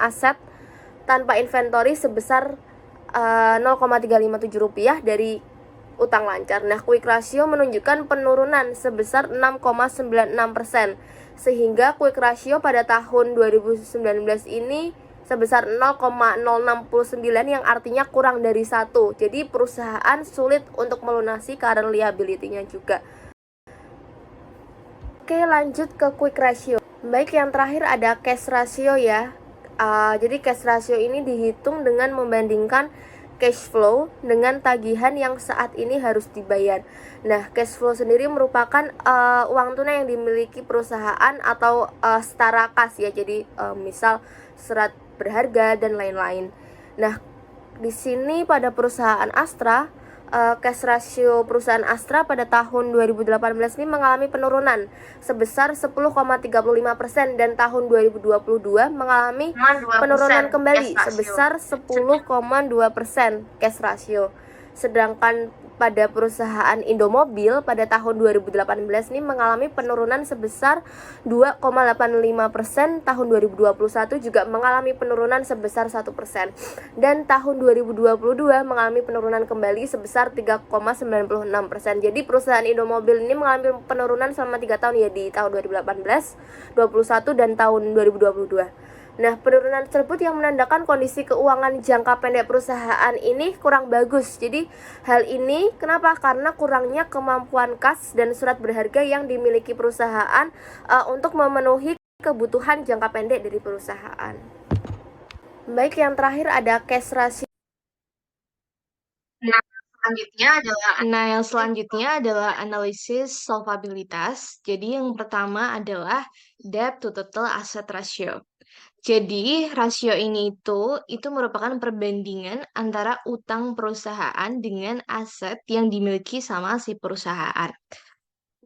aset tanpa inventory sebesar 0,357 rupiah dari utang lancar. Nah, quick ratio menunjukkan penurunan sebesar 6,96%, sehingga quick ratio pada tahun 2019 ini sebesar 0,069 yang artinya kurang dari 1. Jadi perusahaan sulit untuk melunasi current liability-nya juga. Oke, lanjut ke quick ratio. Baik, yang terakhir ada cash ratio ya. Jadi cash ratio ini dihitung dengan membandingkan cash flow dengan tagihan yang saat ini harus dibayar. Nah, cash flow sendiri merupakan uang tunai yang dimiliki perusahaan atau setara kas ya. Jadi misal surat berharga dan lain-lain. Nah, di sini pada perusahaan Astra, cash ratio perusahaan Astra pada tahun 2018 ini mengalami penurunan sebesar 10,35% dan tahun 2022 mengalami penurunan kembali sebesar 10,2% cash ratio. Sedangkan pada perusahaan Indomobil pada tahun 2018 ini mengalami penurunan sebesar 2,85%, tahun 2021 juga mengalami penurunan sebesar 1%, dan tahun 2022 mengalami penurunan kembali sebesar 3,96%. Jadi perusahaan Indomobil ini mengalami penurunan selama 3 tahun ya, di tahun 2018, 2021 dan tahun 2022. Nah, penurunan tersebut yang menandakan kondisi keuangan jangka pendek perusahaan ini kurang bagus. Jadi, hal ini kenapa? Karena kurangnya kemampuan kas dan surat berharga yang dimiliki perusahaan untuk memenuhi kebutuhan jangka pendek dari perusahaan. Baik, yang terakhir ada cash ratio. Yang selanjutnya adalah analisis solvabilitas. Jadi yang pertama adalah debt to total asset ratio. Jadi rasio ini itu merupakan perbandingan antara utang perusahaan dengan aset yang dimiliki sama si perusahaan.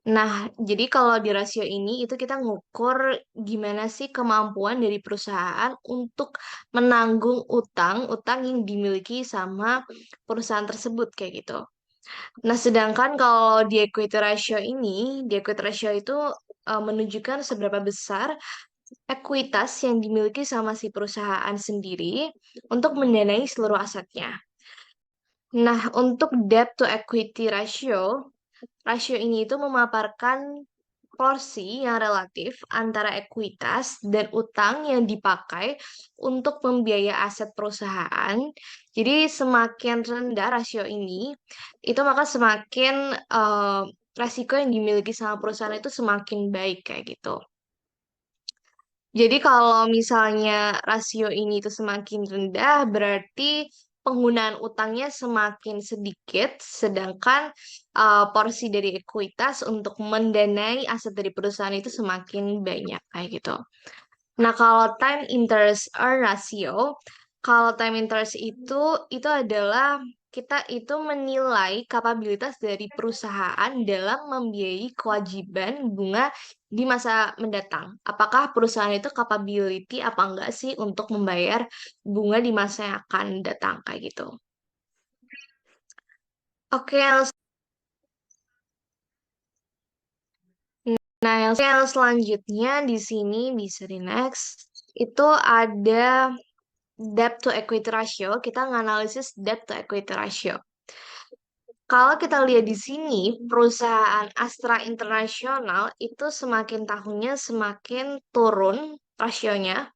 Nah, jadi kalau di rasio ini itu kita ngukur gimana sih kemampuan dari perusahaan untuk menanggung utang yang dimiliki sama perusahaan tersebut kayak gitu. Nah, sedangkan kalau di equity ratio ini, di equity ratio itu menunjukkan seberapa besar ekuitas yang dimiliki sama si perusahaan sendiri untuk mendanai seluruh asetnya. Nah, untuk debt to equity ratio, rasio ini itu memaparkan porsi yang relatif antara ekuitas dan utang yang dipakai untuk membiayai aset perusahaan. Jadi semakin rendah rasio ini, itu maka semakin resiko yang dimiliki sama perusahaan itu semakin baik kayak gitu. Jadi kalau misalnya rasio ini itu semakin rendah, berarti penggunaan utangnya semakin sedikit, sedangkan porsi dari ekuitas untuk mendanai aset dari perusahaan itu semakin banyak kayak gitu. Nah, kalau time interest earn ratio, kalau time interest itu adalah kita itu menilai kapabilitas dari perusahaan dalam membiayai kewajiban bunga di masa mendatang. Apakah perusahaan itu capability apa enggak sih untuk membayar bunga di masa yang akan datang kayak gitu. Oke, nah yang selanjutnya di sini bisa di next itu ada debt to equity ratio. Kita nganalisis debt to equity ratio. Kalau kita lihat di sini, perusahaan Astra Internasional itu semakin tahunnya semakin turun rasionya.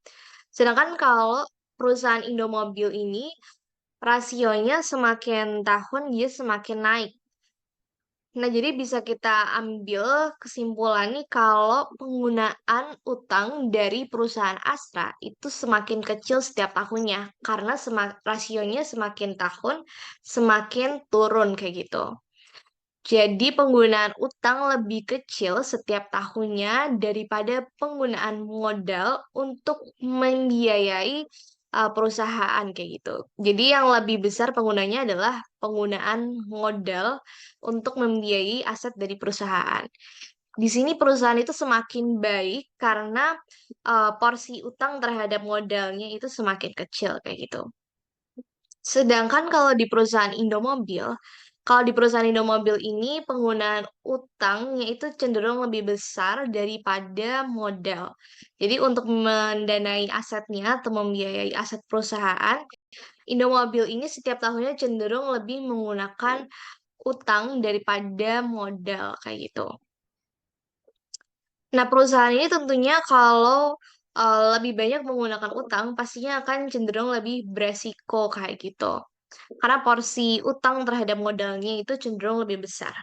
Sedangkan kalau perusahaan Indomobil ini rasionya semakin tahun dia semakin naik. Nah, jadi bisa kita ambil kesimpulan nih kalau penggunaan utang dari perusahaan Astra itu semakin kecil setiap tahunnya karena rasionya semakin tahun semakin turun kayak gitu. Jadi penggunaan utang lebih kecil setiap tahunnya daripada penggunaan modal untuk membiayai perusahaan kayak gitu. Jadi yang lebih besar penggunanya adalah penggunaan modal untuk membiayai aset dari perusahaan. Di sini perusahaan itu semakin baik karena porsi utang terhadap modalnya itu semakin kecil kayak gitu. Sedangkan kalau di perusahaan Indomobil, Kalau di perusahaan Indomobil ini penggunaan utangnya itu cenderung lebih besar daripada modal. Jadi untuk mendanai asetnya atau membiayai aset perusahaan, Indomobil ini setiap tahunnya cenderung lebih menggunakan utang daripada modal kayak gitu. Nah, perusahaan ini tentunya kalau lebih banyak menggunakan utang, pastinya akan cenderung lebih beresiko kayak gitu. Karena porsi utang terhadap modalnya itu cenderung lebih besar.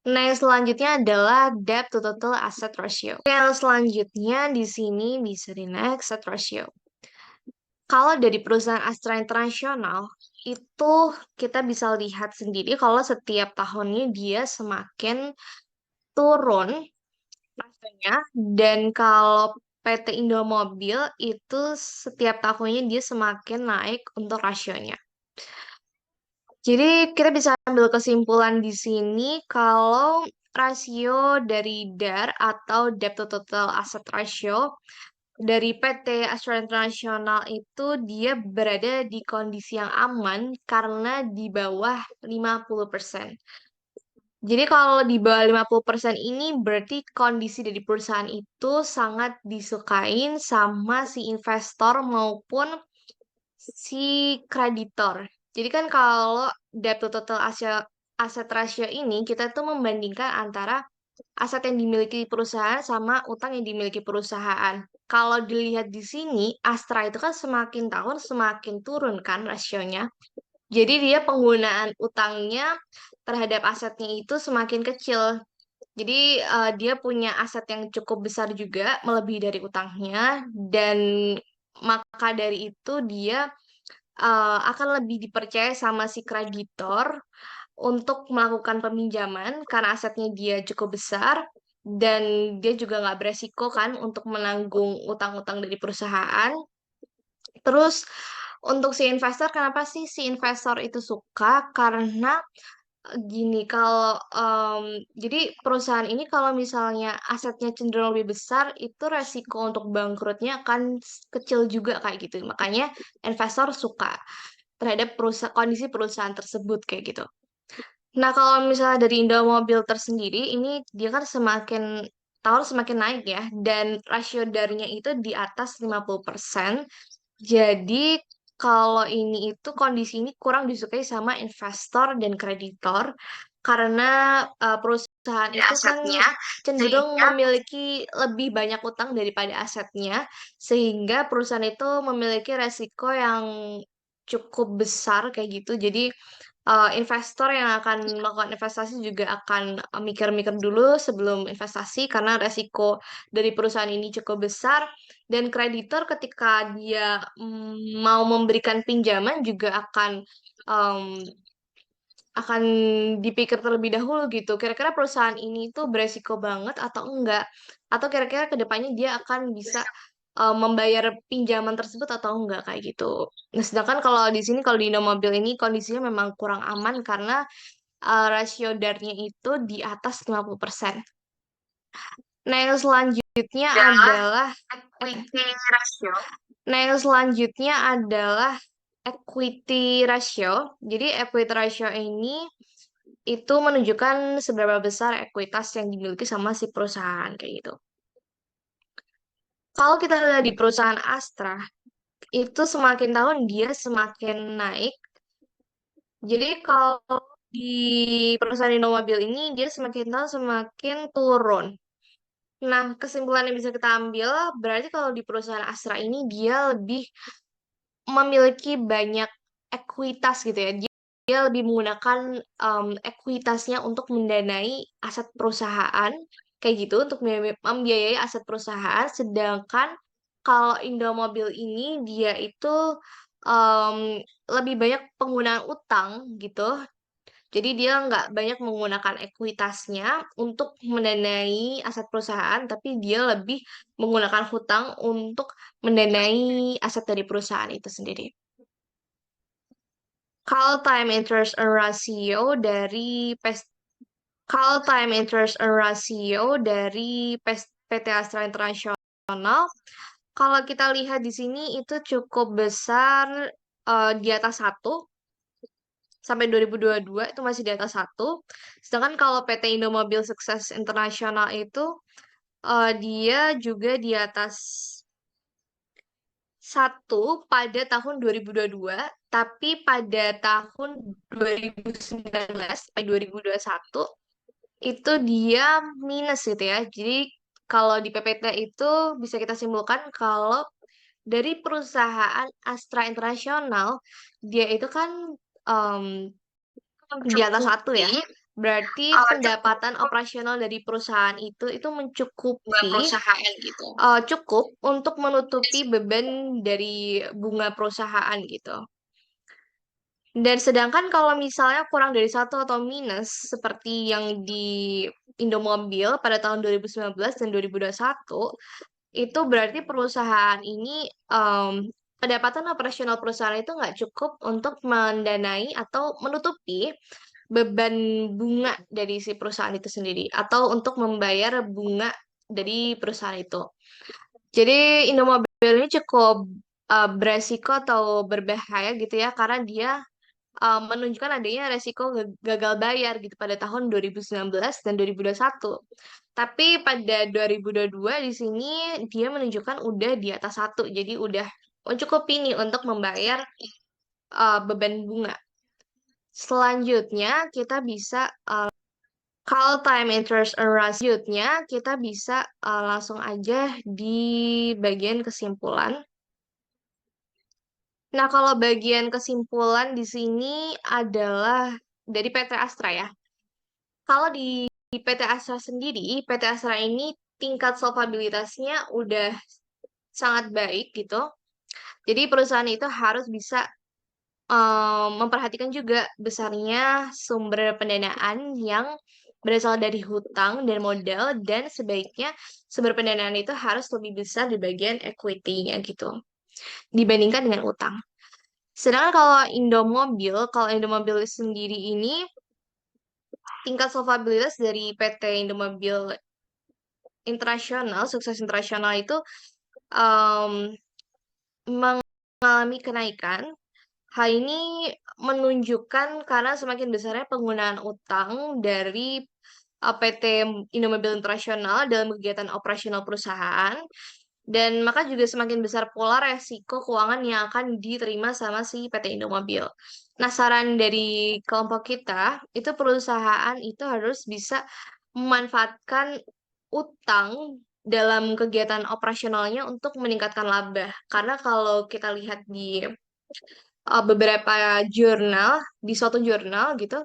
Nah, yang selanjutnya adalah debt to total asset ratio. Yang selanjutnya di sini bisa di next asset ratio. Kalau dari perusahaan Astra Internasional, itu kita bisa lihat sendiri kalau setiap tahunnya dia semakin turun rasanya, dan kalau PT Indomobil itu setiap tahunnya dia semakin naik untuk rasionya. Jadi kita bisa ambil kesimpulan di sini kalau rasio dari DAR atau Debt to Total Asset Ratio dari PT Astra International itu dia berada di kondisi yang aman karena di bawah 50%. Jadi kalau di bawah 50% ini berarti kondisi dari perusahaan itu sangat disukain sama si investor maupun si kreditor. Jadi kan kalau debt to total aset ratio ini kita tuh membandingkan antara aset yang dimiliki perusahaan sama utang yang dimiliki perusahaan. Kalau dilihat di sini, Astra itu kan semakin tahun semakin turun kan rasionya. Jadi dia penggunaan utangnya terhadap asetnya itu semakin kecil. Jadi dia punya aset yang cukup besar juga, melebihi dari utangnya, dan maka dari itu dia akan lebih dipercaya sama si kreditor untuk melakukan peminjaman karena asetnya dia cukup besar dan dia juga nggak beresiko kan untuk menanggung utang-utang dari perusahaan. Terus untuk si investor, kenapa sih si investor itu suka? Karena gini, kalau jadi perusahaan ini kalau misalnya asetnya cenderung lebih besar, itu resiko untuk bangkrutnya akan kecil juga kayak gitu. Makanya investor suka terhadap kondisi perusahaan tersebut kayak gitu. Nah, kalau misalnya dari Indomobil tersendiri, ini dia kan semakin tahun semakin naik ya, dan rasio darinya itu di atas 50%. Jadi, kalau ini itu kondisi ini kurang disukai sama investor dan kreditor, karena perusahaan itu kan cenderung memiliki lebih banyak utang daripada asetnya, sehingga perusahaan itu memiliki resiko yang cukup besar kayak gitu. Jadi, investor yang akan melakukan investasi juga akan mikir-mikir dulu sebelum investasi karena resiko dari perusahaan ini cukup besar, dan kreditor ketika dia mau memberikan pinjaman juga um, akan dipikir terlebih dahulu gitu. Kira-kira perusahaan ini tuh beresiko banget atau enggak? Atau kira-kira kedepannya dia akan bisa membayar pinjaman tersebut atau enggak kayak gitu. Nah, sedangkan kalau di sini kalau di Indomobil ini kondisinya memang kurang aman karena rasio DAR-nya itu di atas 50%. Nah, yang selanjutnya adalah equity ratio. Nah, yang selanjutnya adalah equity ratio. Jadi equity ratio ini itu menunjukkan seberapa besar ekuitas yang dimiliki sama si perusahaan kayak gitu. Kalau kita lihat di perusahaan Astra, itu semakin tahun dia semakin naik. Jadi kalau di perusahaan Indomobil ini dia semakin tahun semakin turun. Nah, kesimpulan yang bisa kita ambil berarti kalau di perusahaan Astra ini dia lebih memiliki banyak ekuitas gitu ya. Dia lebih menggunakan ekuitasnya untuk mendanai aset perusahaan kayak gitu untuk membiayai aset perusahaan. Sedangkan kalau Indomobil ini dia itu lebih banyak penggunaan utang gitu. Jadi dia nggak banyak menggunakan ekuitasnya untuk mendanai aset perusahaan, tapi dia lebih menggunakan hutang untuk mendanai aset dari perusahaan itu sendiri. Call time interest and ratio dari call time interest and ratio dari PT Astra Internasional. Kalau kita lihat di sini itu cukup besar di atas 1. sampai 2022 itu masih di atas 1. Sedangkan kalau PT Indomobil Sukses Internasional itu dia juga di atas 1 pada tahun 2022, tapi pada tahun 2019 sampai 2021 itu dia minus gitu ya. Jadi kalau di PPT itu bisa kita simpulkan kalau dari perusahaan Astra Internasional dia itu kan em, di atas 1 ya. mencukupi Berarti pendapatan operasional dari perusahaan itu mencukupi perusahaan gitu. cukup untuk menutupi beban dari bunga perusahaan gitu. Dan sedangkan kalau misalnya kurang dari 1 atau minus seperti yang di Indomobil pada tahun 2019 dan 2021, itu berarti perusahaan ini pendapatan operasional perusahaan itu nggak cukup untuk mendanai atau menutupi beban bunga dari si perusahaan itu sendiri atau untuk membayar bunga dari perusahaan itu. Jadi Indomobil ini cukup beresiko atau berbahaya gitu ya karena dia menunjukkan adanya resiko gagal bayar gitu pada tahun 2019 dan 2021. Tapi pada 2022 di sini dia menunjukkan udah di atas 1, jadi udah mencukupi nih untuk membayar beban bunga. Selanjutnya kita bisa call time interest and ratio-nya kita bisa langsung aja di bagian kesimpulan. Nah, kalau bagian kesimpulan di sini adalah dari PT Astra ya. Kalau di PT Astra sendiri, PT Astra ini tingkat solvabilitasnya udah sangat baik gitu. Jadi perusahaan itu harus bisa memperhatikan juga besarnya sumber pendanaan yang berasal dari hutang dan modal dan sebaiknya sumber pendanaan itu harus lebih besar di bagian equity-nya gitu dibandingkan dengan utang. Sedangkan kalau Indomobil sendiri ini tingkat solvabilitas dari PT Indomobil Internasional, Sukses Internasional itu em, mengalami kenaikan. Hal ini menunjukkan karena semakin besarnya penggunaan utang dari PT Indomobil Internasional dalam kegiatan operasional perusahaan, dan maka juga semakin besar pola resiko keuangan yang akan diterima sama si PT Indomobil. Nah, saran dari kelompok kita, itu perusahaan itu harus bisa memanfaatkan utang dalam kegiatan operasionalnya untuk meningkatkan laba. Karena kalau kita lihat di beberapa jurnal, di suatu jurnal gitu,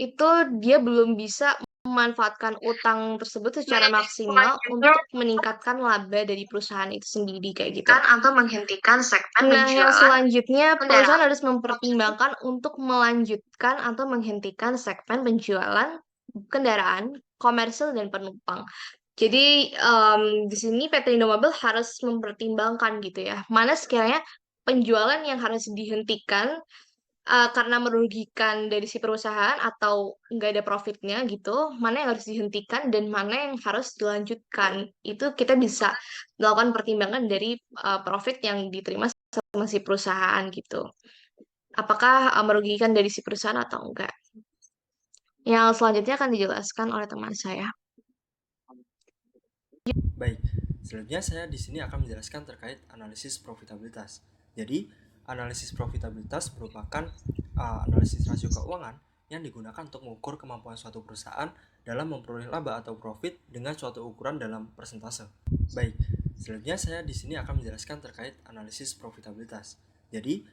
itu dia belum bisa memanfaatkan utang tersebut secara maksimal untuk meningkatkan laba dari perusahaan itu sendiri kayak gitu. Atau menghentikan segmen Nah, yang penjualan selanjutnya perusahaan kendaraan. harus mempertimbangkan untuk melanjutkan atau menghentikan segmen penjualan kendaraan komersil dan penumpang. Jadi di sini PT Indomobil harus mempertimbangkan gitu ya, mana sekiranya penjualan yang harus dihentikan karena merugikan dari si perusahaan atau nggak ada profitnya gitu, mana yang harus dihentikan dan mana yang harus dilanjutkan. Itu kita bisa melakukan pertimbangan dari profit yang diterima sama si perusahaan gitu. Apakah merugikan dari si perusahaan atau enggak. Yang selanjutnya akan dijelaskan oleh teman saya. Baik, selanjutnya saya di sini akan menjelaskan terkait analisis profitabilitas. Jadi, analisis profitabilitas merupakan analisis rasio keuangan yang digunakan untuk mengukur kemampuan suatu perusahaan dalam memperoleh laba atau profit dengan suatu ukuran dalam persentase. Baik, selanjutnya saya di sini akan menjelaskan terkait analisis profitabilitas. Jadi,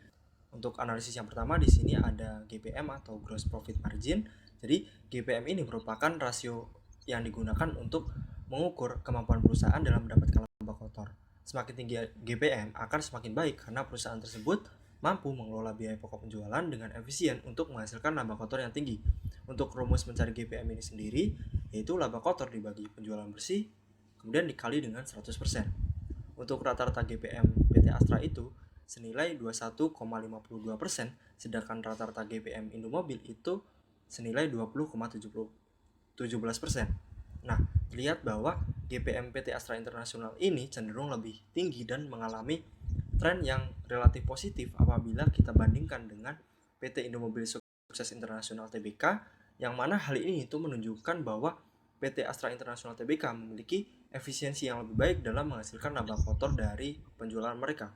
untuk analisis yang pertama di sini ada GPM atau gross profit margin. Jadi, GPM ini merupakan rasio yang digunakan untuk mengukur kemampuan perusahaan dalam mendapatkan laba kotor. Semakin tinggi GPM akan semakin baik karena perusahaan tersebut mampu mengelola biaya pokok penjualan dengan efisien untuk menghasilkan laba kotor yang tinggi. Untuk rumus mencari GPM ini sendiri, yaitu laba kotor dibagi penjualan bersih, kemudian dikali dengan 100%. Untuk rata-rata GPM PT Astra itu senilai 21,52%, sedangkan rata-rata GPM Indomobil itu senilai 20,17%. Nah, terlihat bahwa GPM PT Astra Internasional ini cenderung lebih tinggi dan mengalami tren yang relatif positif apabila kita bandingkan dengan PT Indomobil Sukses sukses internasional TBK, yang mana hal ini itu menunjukkan bahwa PT Astra International Tbk memiliki efisiensi yang lebih baik dalam menghasilkan laba kotor dari penjualan mereka.